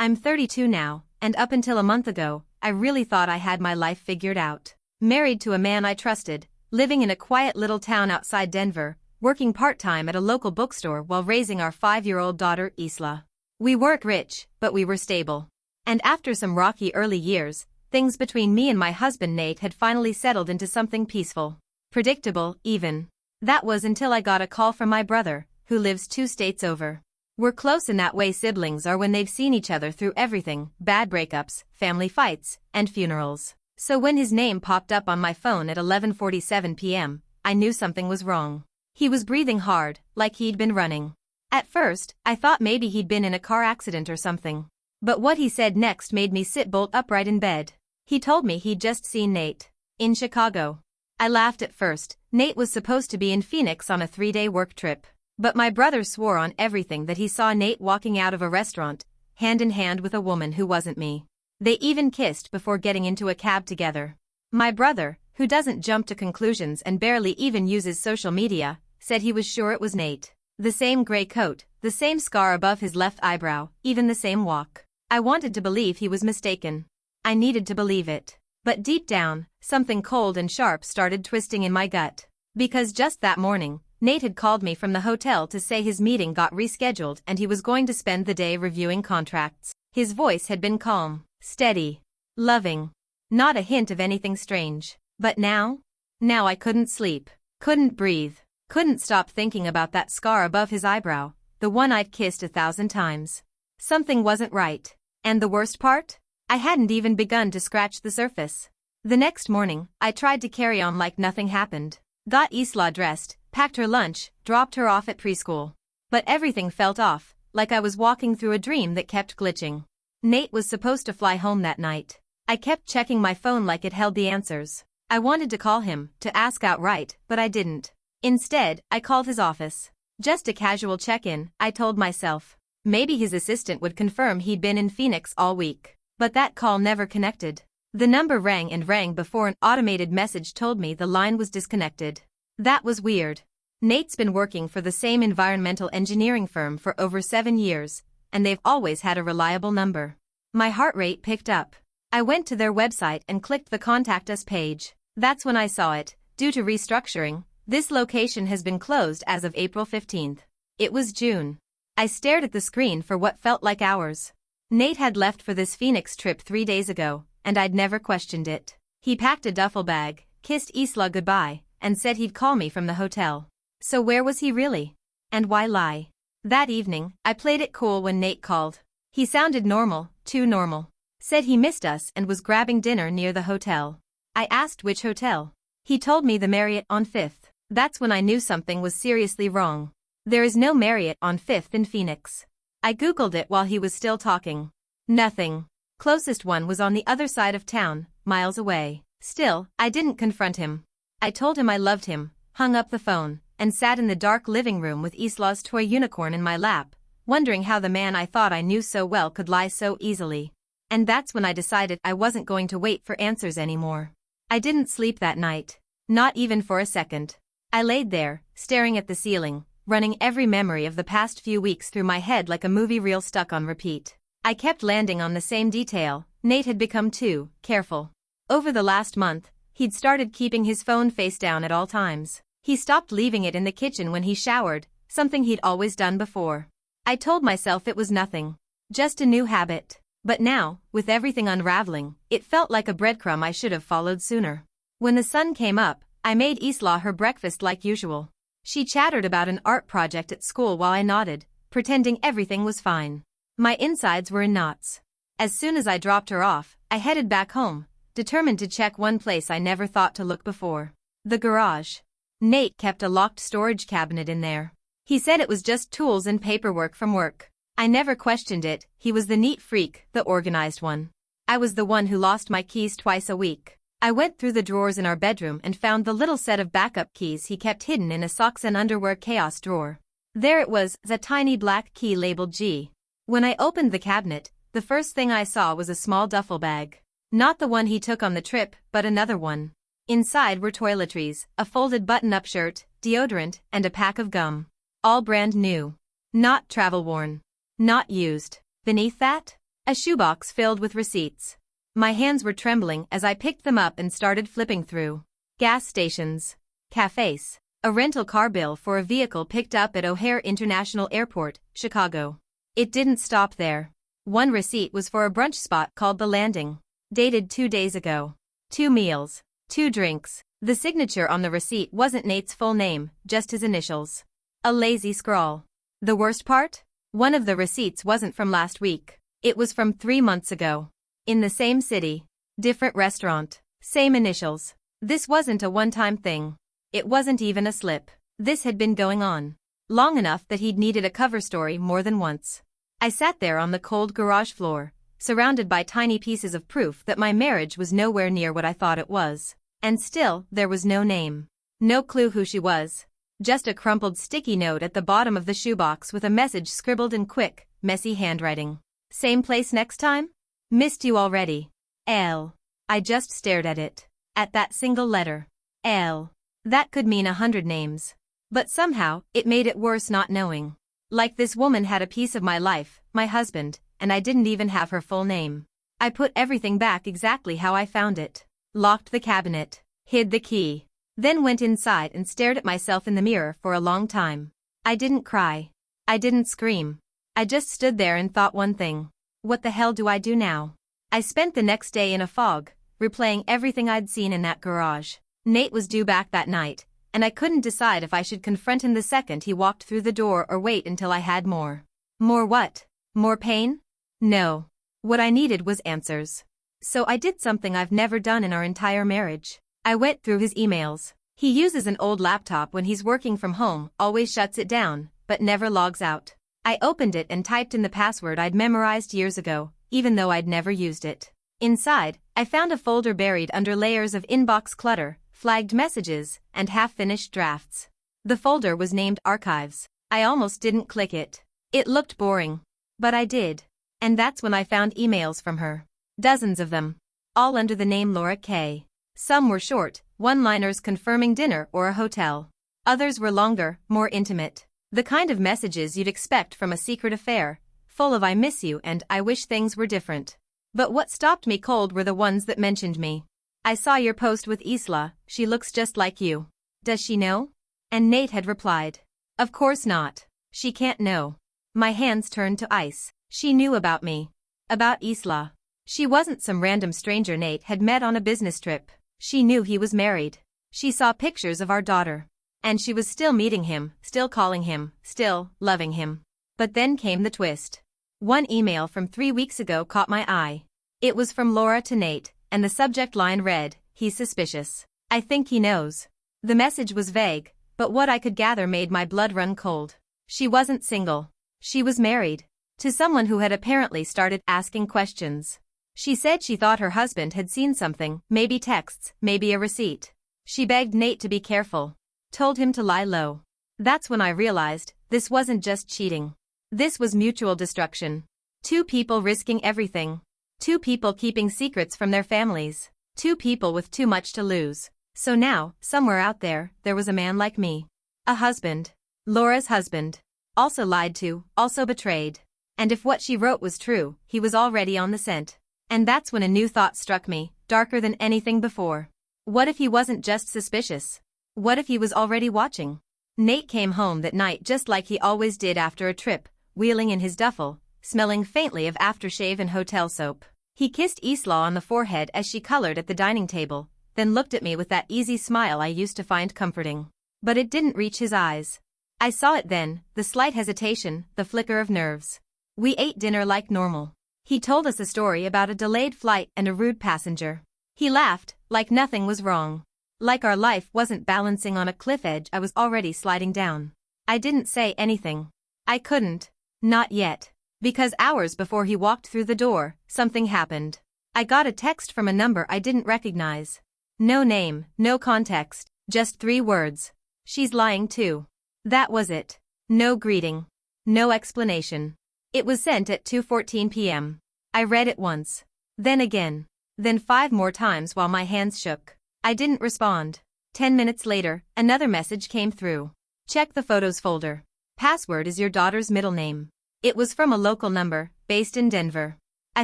I'm 32 now, and up until a month ago, I really thought I had my life figured out. Married to a man I trusted, living in a quiet little town outside Denver, working part-time at a local bookstore while raising our 5-year-old daughter Isla. We weren't rich, but we were stable. And after some rocky early years, things between me and my husband Nate had finally settled into something peaceful. Predictable, even. That was until I got a call from my brother, who lives 2 states over. We're close in that way siblings are when they've seen each other through everything: bad breakups, family fights, and funerals. So when his name popped up on my phone at 11:47 p.m., I knew something was wrong. He was breathing hard, like he'd been running. At first, I thought maybe he'd been in a car accident or something. But what he said next made me sit bolt upright in bed. He told me he'd just seen Nate in Chicago. I laughed at first. Nate was supposed to be in Phoenix on a 3-day work trip. But my brother swore on everything that he saw Nate walking out of a restaurant, hand in hand with a woman who wasn't me. They even kissed before getting into a cab together. My brother, who doesn't jump to conclusions and barely even uses social media, said he was sure it was Nate. The same gray coat, the same scar above his left eyebrow, even the same walk. I wanted to believe he was mistaken. I needed to believe it. But deep down, something cold and sharp started twisting in my gut. Because just that morning, Nate had called me from the hotel to say his meeting got rescheduled and he was going to spend the day reviewing contracts. His voice had been calm, steady, loving. Not a hint of anything strange. But now? Now I couldn't sleep, couldn't breathe, couldn't stop thinking about that scar above his eyebrow, the one I'd kissed 1,000 times. Something wasn't right. And the worst part? I hadn't even begun to scratch the surface. The next morning, I tried to carry on like nothing happened. Got Isla dressed, packed her lunch, dropped her off at preschool. But everything felt off, like I was walking through a dream that kept glitching. Nate was supposed to fly home that night. I kept checking my phone like it held the answers. I wanted to call him, to ask outright, but I didn't. Instead, I called his office. Just a casual check-in, I told myself. Maybe his assistant would confirm he'd been in Phoenix all week. But that call never connected. The number rang and rang before an automated message told me the line was disconnected. That was weird. Nate's been working for the same environmental engineering firm for over 7 years, and they've always had a reliable number. My heart rate picked up. I went to their website and clicked the Contact Us page. That's when I saw it. Due to restructuring, this location has been closed as of April 15th. It was June. I stared at the screen for what felt like hours. Nate had left for this Phoenix trip 3 days ago, and I'd never questioned it. He packed a duffel bag, kissed Isla goodbye, and said he'd call me from the hotel. So where was he really? And why lie? That evening, I played it cool when Nate called. He sounded normal, too normal. Said he missed us and was grabbing dinner near the hotel. I asked which hotel. He told me the Marriott on 5th. That's when I knew something was seriously wrong. There is no Marriott on 5th in Phoenix. I googled it while he was still talking. Nothing. Closest one was on the other side of town, miles away. Still, I didn't confront him. I told him I loved him, hung up the phone, and sat in the dark living room with Isla's toy unicorn in my lap, wondering how the man I thought I knew so well could lie so easily. And that's when I decided I wasn't going to wait for answers anymore. I didn't sleep that night. Not even for a second. I laid there, staring at the ceiling, running every memory of the past few weeks through my head like a movie reel stuck on repeat. I kept landing on the same detail. Nate had become too careful. Over the last month, he'd started keeping his phone face down at all times. He stopped leaving it in the kitchen when he showered, something he'd always done before. I told myself it was nothing. Just a new habit. But now, with everything unraveling, it felt like a breadcrumb I should have followed sooner. When the sun came up, I made Isla her breakfast like usual. She chattered about an art project at school while I nodded, pretending everything was fine. My insides were in knots. As soon as I dropped her off, I headed back home, determined to check one place I never thought to look before. The garage. Nate kept a locked storage cabinet in there. He said it was just tools and paperwork from work. I never questioned it. He was the neat freak, the organized one. I was the one who lost my keys twice a week. I went through the drawers in our bedroom and found the little set of backup keys he kept hidden in a socks and underwear chaos drawer. There it was, the tiny black key labeled G. When I opened the cabinet, the first thing I saw was a small duffel bag. Not the one he took on the trip, but another one. Inside were toiletries, a folded button-up shirt, deodorant, and a pack of gum. All brand new. Not travel-worn. Not used. Beneath that? A shoebox filled with receipts. My hands were trembling as I picked them up and started flipping through. Gas stations. Cafes. A rental car bill for a vehicle picked up at O'Hare International Airport, Chicago. It didn't stop there. One receipt was for a brunch spot called The Landing. Dated 2 days ago. 2 meals. 2 drinks. The signature on the receipt wasn't Nate's full name, just his initials. A lazy scrawl. The worst part? One of the receipts wasn't from last week. It was from 3 months ago. In the same city. Different restaurant. Same initials. This wasn't a one-time thing. It wasn't even a slip. This had been going on long enough that he'd needed a cover story more than once. I sat there on the cold garage floor, surrounded by tiny pieces of proof that my marriage was nowhere near what I thought it was. And still, there was no name. No clue who she was. Just a crumpled sticky note at the bottom of the shoebox with a message scribbled in quick, messy handwriting. Same place next time? Missed you already. L. I just stared at it. At that single letter. L. That could mean 100 names. But somehow, it made it worse not knowing. Like this woman had a piece of my life, my husband, and I didn't even have her full name. I put everything back exactly how I found it. Locked the cabinet. Hid the key. Then went inside and stared at myself in the mirror for a long time. I didn't cry. I didn't scream. I just stood there and thought one thing. What the hell do I do now? I spent the next day in a fog, replaying everything I'd seen in that garage. Nate was due back that night, and I couldn't decide if I should confront him the second he walked through the door or wait until I had more. More what? More pain? No. What I needed was answers. So I did something I've never done in our entire marriage. I went through his emails. He uses an old laptop when he's working from home, always shuts it down, but never logs out. I opened it and typed in the password I'd memorized years ago, even though I'd never used it. Inside, I found a folder buried under layers of inbox clutter, flagged messages, and half-finished drafts. The folder was named Archives. I almost didn't click it. It looked boring. But I did. And that's when I found emails from her. Dozens of them. All under the name Laura K. Some were short, one-liners confirming dinner or a hotel. Others were longer, more intimate. The kind of messages you'd expect from a secret affair, full of I miss you and I wish things were different. But what stopped me cold were the ones that mentioned me. I saw your post with Isla, she looks just like you. Does she know? And Nate had replied. Of course not. She can't know. My hands turned to ice. She knew about me. About Isla. She wasn't some random stranger Nate had met on a business trip. She knew he was married. She saw pictures of our daughter. And she was still meeting him, still calling him, still loving him. But then came the twist. One email from 3 weeks ago caught my eye. It was from Laura to Nate, and the subject line read, "He's suspicious. I think he knows." The message was vague, but what I could gather made my blood run cold. She wasn't single. She was married. To someone who had apparently started asking questions. She said she thought her husband had seen something, maybe texts, maybe a receipt. She begged Nate to be careful. Told him to lie low. That's when I realized, this wasn't just cheating. This was mutual destruction. 2 people risking everything. 2 people keeping secrets from their families. 2 people with too much to lose. So now, somewhere out there, there was a man like me. A husband. Laura's husband. Also lied to, also betrayed. And if what she wrote was true, he was already on the scent. And that's when a new thought struck me, darker than anything before. What if he wasn't just suspicious? What if he was already watching? Nate came home that night just like he always did after a trip, wheeling in his duffel, smelling faintly of aftershave and hotel soap. He kissed Isla on the forehead as she colored at the dining table, then looked at me with that easy smile I used to find comforting. But it didn't reach his eyes. I saw it then, the slight hesitation, the flicker of nerves. We ate dinner like normal. He told us a story about a delayed flight and a rude passenger. He laughed, like nothing was wrong. Like our life wasn't balancing on a cliff edge I was already sliding down. I didn't say anything. I couldn't. Not yet. Because hours before he walked through the door, something happened. I got a text from a number I didn't recognize. No name, no context, just 3 words. She's lying too. That was it. No greeting. No explanation. It was sent at 2:14 p.m. I read it once. Then again. Then 5 more times while my hands shook. I didn't respond. 10 minutes later, another message came through. Check the photos folder. Password is your daughter's middle name. It was from a local number, based in Denver. I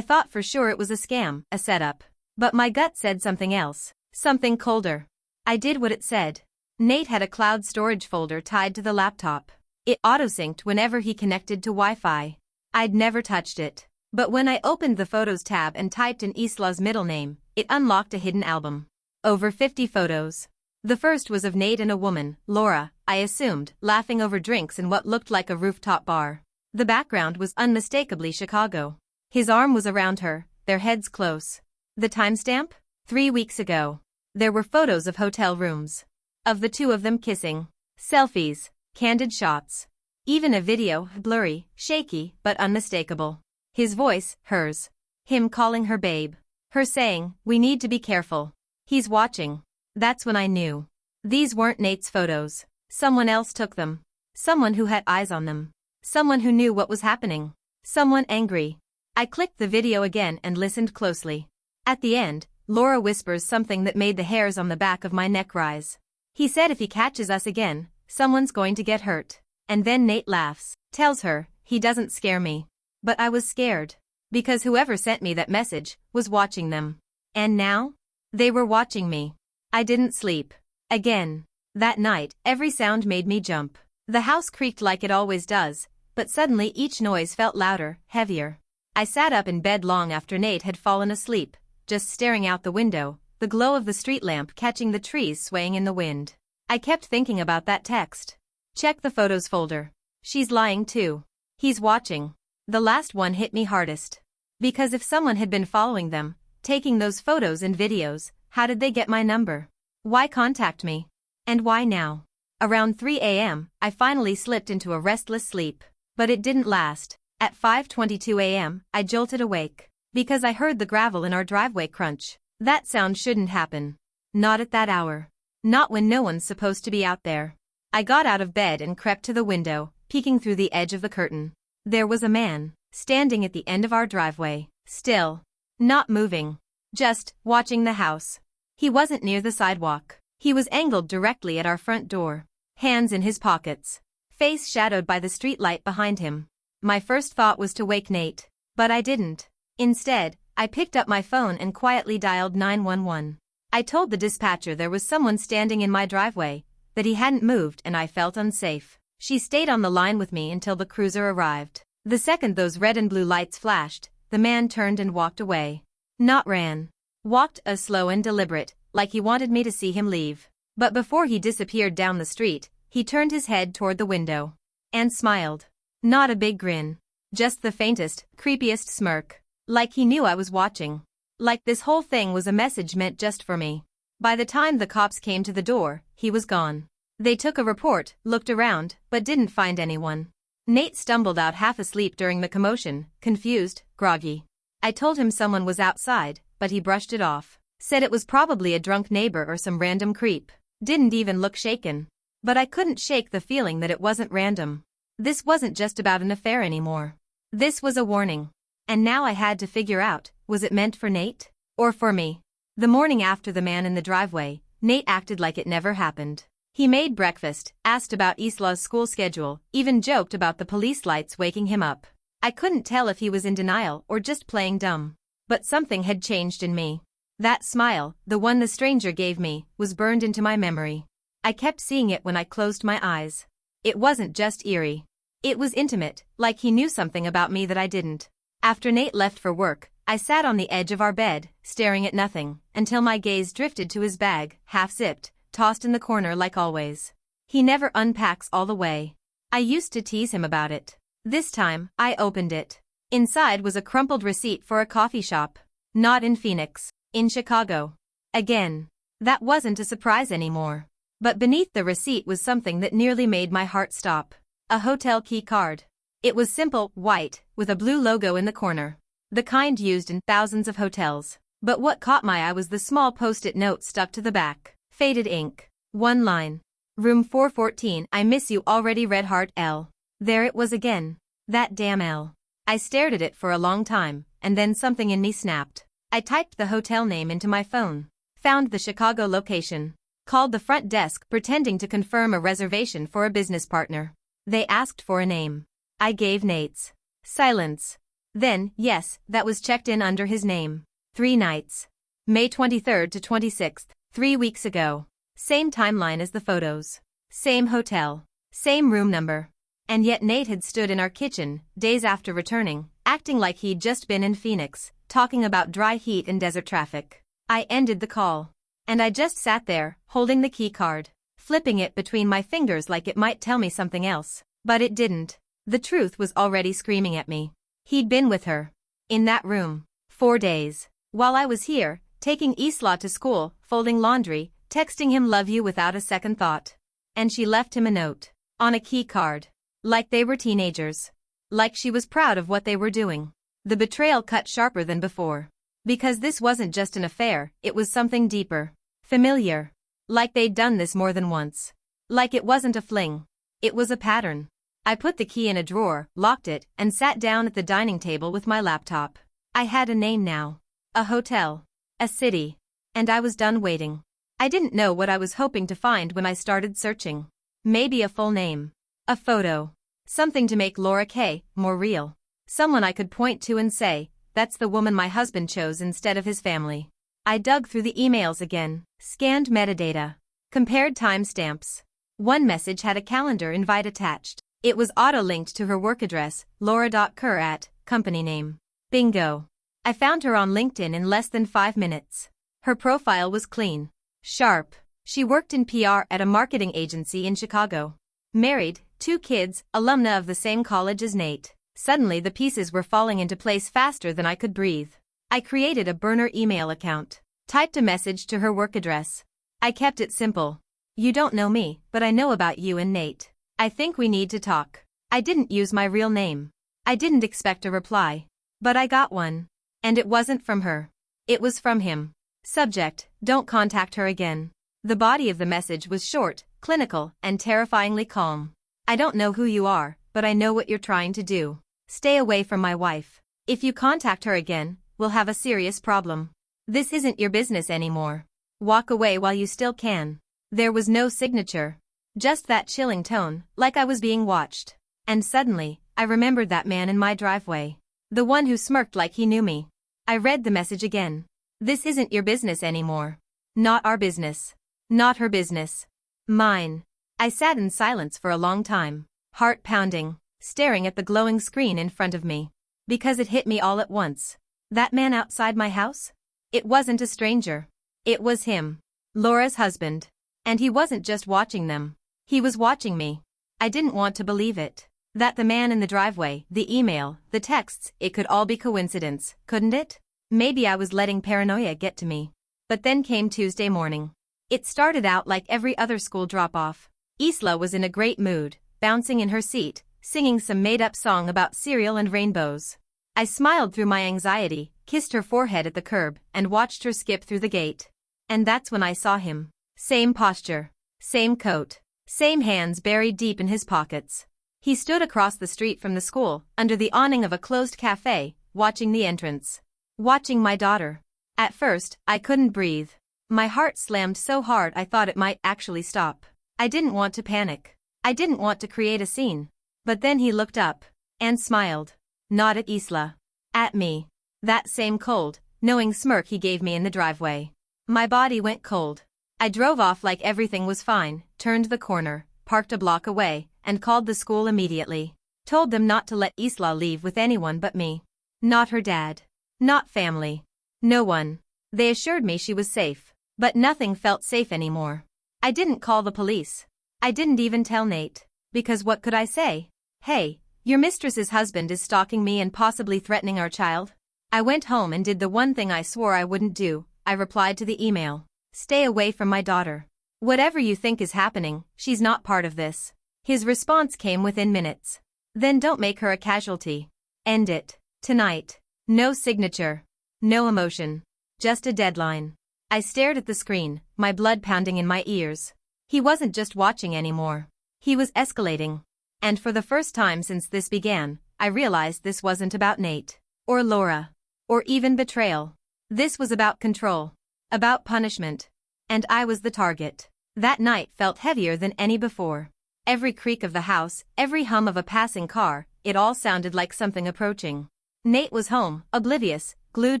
thought for sure it was a scam, a setup. But my gut said something else. Something colder. I did what it said. Nate had a cloud storage folder tied to the laptop. It auto-synced whenever he connected to Wi-Fi. I'd never touched it. But when I opened the Photos tab and typed in Isla's middle name, it unlocked a hidden album. Over 50 photos. The first was of Nate and a woman, Laura, I assumed, laughing over drinks in what looked like a rooftop bar. The background was unmistakably Chicago. His arm was around her, their heads close. The timestamp? 3 weeks ago. There were photos of hotel rooms. Of the two of them kissing. Selfies. Candid shots. Even a video, blurry, shaky, but unmistakable. His voice, hers. Him calling her babe. Her saying, "We need to be careful. He's watching." That's when I knew. These weren't Nate's photos. Someone else took them. Someone who had eyes on them. Someone who knew what was happening. Someone angry. I clicked the video again and listened closely. At the end, Laura whispers something that made the hairs on the back of my neck rise. He said if he catches us again, someone's going to get hurt. And then Nate laughs, tells her, he doesn't scare me. But I was scared. Because whoever sent me that message was watching them. And now? They were watching me. I didn't sleep. Again. That night, every sound made me jump. The house creaked like it always does, but suddenly each noise felt louder, heavier. I sat up in bed long after Nate had fallen asleep, just staring out the window, the glow of the street lamp catching the trees swaying in the wind. I kept thinking about that text. Check the photos folder. She's lying too. He's watching. The last one hit me hardest. Because if someone had been following them, taking those photos and videos, how did they get my number? Why contact me? And why now? Around 3 a.m., I finally slipped into a restless sleep. But it didn't last. At 5:22 a.m., I jolted awake. Because I heard the gravel in our driveway crunch. That sound shouldn't happen. Not at that hour. Not when no one's supposed to be out there. I got out of bed and crept to the window, peeking through the edge of the curtain. There was a man, standing at the end of our driveway, still. Not moving. Just watching the house. He wasn't near the sidewalk. He was angled directly at our front door. Hands in his pockets. Face shadowed by the streetlight behind him. My first thought was to wake Nate. But I didn't. Instead, I picked up my phone and quietly dialed 911. I told the dispatcher there was someone standing in my driveway, that he hadn't moved and I felt unsafe. She stayed on the line with me until the cruiser arrived. The second those red and blue lights flashed, the man turned and walked away. Not ran. Walked slow and deliberate, like he wanted me to see him leave. But before he disappeared down the street, he turned his head toward the window. And smiled. Not a big grin. Just the faintest, creepiest smirk. Like he knew I was watching. Like this whole thing was a message meant just for me. By the time the cops came to the door, he was gone. They took a report, looked around, but didn't find anyone. Nate stumbled out half asleep during the commotion, confused, groggy. I told him someone was outside, but he brushed it off. Said it was probably a drunk neighbor or some random creep. Didn't even look shaken. But I couldn't shake the feeling that it wasn't random. This wasn't just about an affair anymore. This was a warning. And now I had to figure out, was it meant for Nate? Or for me? The morning after the man in the driveway, Nate acted like it never happened. He made breakfast, asked about Isla's school schedule, even joked about the police lights waking him up. I couldn't tell if he was in denial or just playing dumb. But something had changed in me. That smile, the one the stranger gave me, was burned into my memory. I kept seeing it when I closed my eyes. It wasn't just eerie. It was intimate, like he knew something about me that I didn't. After Nate left for work, I sat on the edge of our bed, staring at nothing, until my gaze drifted to his bag, half-zipped, tossed in the corner like always. He never unpacks all the way. I used to tease him about it. This time, I opened it. Inside was a crumpled receipt for a coffee shop. Not in Phoenix. In Chicago. Again. That wasn't a surprise anymore. But beneath the receipt was something that nearly made my heart stop. A hotel key card. It was simple, white, with a blue logo in the corner. The kind used in thousands of hotels. But what caught my eye was the small post-it note stuck to the back. Faded ink. One line. Room 414, I miss you already, Red Heart L. There it was again. That damn L. I stared at it for a long time, and then something in me snapped. I typed the hotel name into my phone. Found the Chicago location. Called the front desk pretending to confirm a reservation for a business partner. They asked for a name. I gave Nate's. Silence. Then, yes, that was checked in under his name. 3 nights. May 23rd to 26th, 3 weeks ago. Same timeline as the photos. Same hotel. Same room number. And yet Nate had stood in our kitchen, days after returning, acting like he'd just been in Phoenix, talking about dry heat and desert traffic. I ended the call. And I just sat there, holding the key card, flipping it between my fingers like it might tell me something else. But it didn't. The truth was already screaming at me. He'd been with her. In that room. 4 days. While I was here, taking Isla to school, folding laundry, texting him love you without a second thought. And she left him a note. On a key card. Like they were teenagers. Like she was proud of what they were doing. The betrayal cut sharper than before. Because this wasn't just an affair, it was something deeper. Familiar. Like they'd done this more than once. Like it wasn't a fling. It was a pattern. I put the key in a drawer, locked it, and sat down at the dining table with my laptop. I had a name now. A hotel. A city. And I was done waiting. I didn't know what I was hoping to find when I started searching. Maybe a full name. A photo. Something to make Laura K. more real. Someone I could point to and say, that's the woman my husband chose instead of his family. I dug through the emails again, scanned metadata, compared timestamps. One message had a calendar invite attached. It was auto-linked to her work address, laura.kerr company name. Bingo. I found her on LinkedIn in less than 5 minutes. Her profile was clean. Sharp. She worked in PR at a marketing agency in Chicago. Married, 2 kids, alumna of the same college as Nate. Suddenly the pieces were falling into place faster than I could breathe. I created a burner email account. Typed a message to her work address. I kept it simple. You don't know me, but I know about you and Nate. I think we need to talk. I didn't use my real name. I didn't expect a reply. But I got one. And it wasn't from her. It was from him. Subject, don't contact her again. The body of the message was short, clinical, and terrifyingly calm. I don't know who you are, but I know what you're trying to do. Stay away from my wife. If you contact her again, we'll have a serious problem. This isn't your business anymore. Walk away while you still can. There was no signature. Just that chilling tone, like I was being watched. And suddenly, I remembered that man in my driveway. The one who smirked like he knew me. I read the message again. This isn't your business anymore. Not our business. Not her business. Mine. I sat in silence for a long time, heart pounding, staring at the glowing screen in front of me. Because it hit me all at once. That man outside my house? It wasn't a stranger. It was him. Laura's husband. And he wasn't just watching them. He was watching me. I didn't want to believe it. That the man in the driveway, the email, the texts, it could all be coincidence, couldn't it? Maybe I was letting paranoia get to me. But then came Tuesday morning. It started out like every other school drop-off. Isla was in a great mood, bouncing in her seat, singing some made-up song about cereal and rainbows. I smiled through my anxiety, kissed her forehead at the curb, and watched her skip through the gate. And that's when I saw him. Same posture. Same coat. Same hands buried deep in his pockets. He stood across the street from the school, under the awning of a closed cafe, watching the entrance. Watching my daughter. At first, I couldn't breathe. My heart slammed so hard I thought it might actually stop. I didn't want to panic. I didn't want to create a scene. But then he looked up. And smiled. Not at Isla. At me. That same cold, knowing smirk he gave me in the driveway. My body went cold. I drove off like everything was fine, turned the corner, parked a block away, and called the school immediately. Told them not to let Isla leave with anyone but me. Not her dad. Not family. No one. They assured me she was safe. But nothing felt safe anymore. I didn't call the police. I didn't even tell Nate. Because what could I say? Hey, your mistress's husband is stalking me and possibly threatening our child. I went home and did the one thing I swore I wouldn't do. I replied to the email. Stay away from my daughter. Whatever you think is happening, she's not part of this. His response came within minutes. Then don't make her a casualty. End it. Tonight. No signature. No emotion. Just a deadline. I stared at the screen, my blood pounding in my ears. He wasn't just watching anymore. He was escalating. And for the first time since this began, I realized this wasn't about Nate. Or Laura. Or even betrayal. This was about control. About punishment. And I was the target. That night felt heavier than any before. Every creak of the house, every hum of a passing car, it all sounded like something approaching. Nate was home, oblivious, glued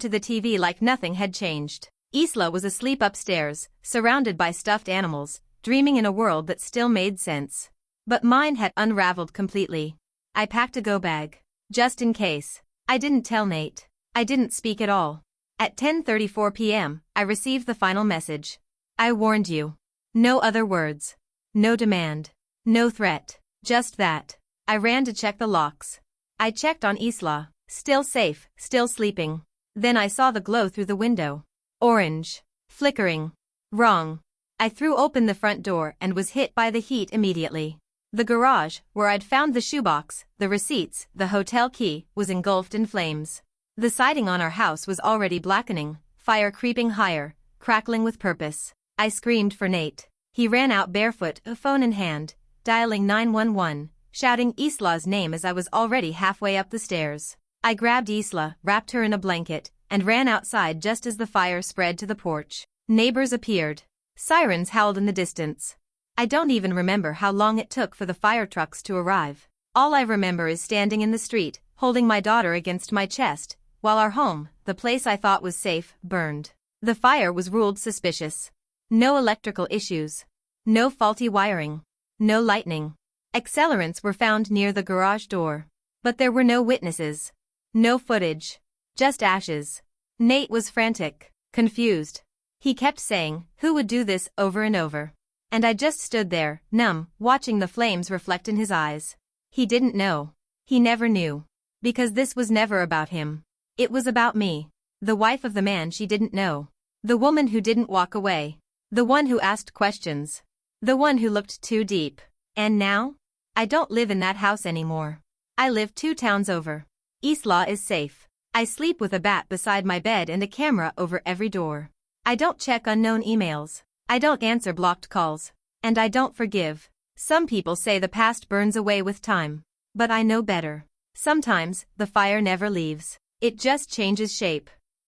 to the TV like nothing had changed. Isla was asleep upstairs, surrounded by stuffed animals, dreaming in a world that still made sense. But mine had unraveled completely. I packed a go-bag. Just in case. I didn't tell Nate. I didn't speak at all. At 10:34 p.m., I received the final message. I warned you. No other words. No demand. No threat. Just that. I ran to check the locks. I checked on Isla. Still safe, still sleeping. Then I saw the glow through the window. Orange. Flickering. Wrong. I threw open the front door and was hit by the heat immediately. The garage, where I'd found the shoebox, the receipts, the hotel key, was engulfed in flames. The siding on our house was already blackening, fire creeping higher, crackling with purpose. I screamed for Nate. He ran out barefoot, a phone in hand, dialing 911, shouting Isla's name as I was already halfway up the stairs. I grabbed Isla, wrapped her in a blanket, and ran outside just as the fire spread to the porch. Neighbors appeared. Sirens howled in the distance. I don't even remember how long it took for the fire trucks to arrive. All I remember is standing in the street, holding my daughter against my chest, while our home, the place I thought was safe, burned. The fire was ruled suspicious. No electrical issues. No faulty wiring. No lightning. Accelerants were found near the garage door. But there were no witnesses. No footage. Just ashes. Nate was frantic, confused. He kept saying, "Who would do this?" over and over. And I just stood there, numb, watching the flames reflect in his eyes. He didn't know. He never knew. Because this was never about him. It was about me. The wife of the man she didn't know. The woman who didn't walk away. The one who asked questions. The one who looked too deep. And now? I don't live in that house anymore. I live 2 towns over. Isla is safe. I sleep with a bat beside my bed and a camera over every door. I don't check unknown emails. I don't answer blocked calls. And I don't forgive. Some people say the past burns away with time. But I know better. Sometimes, the fire never leaves. It just changes shape.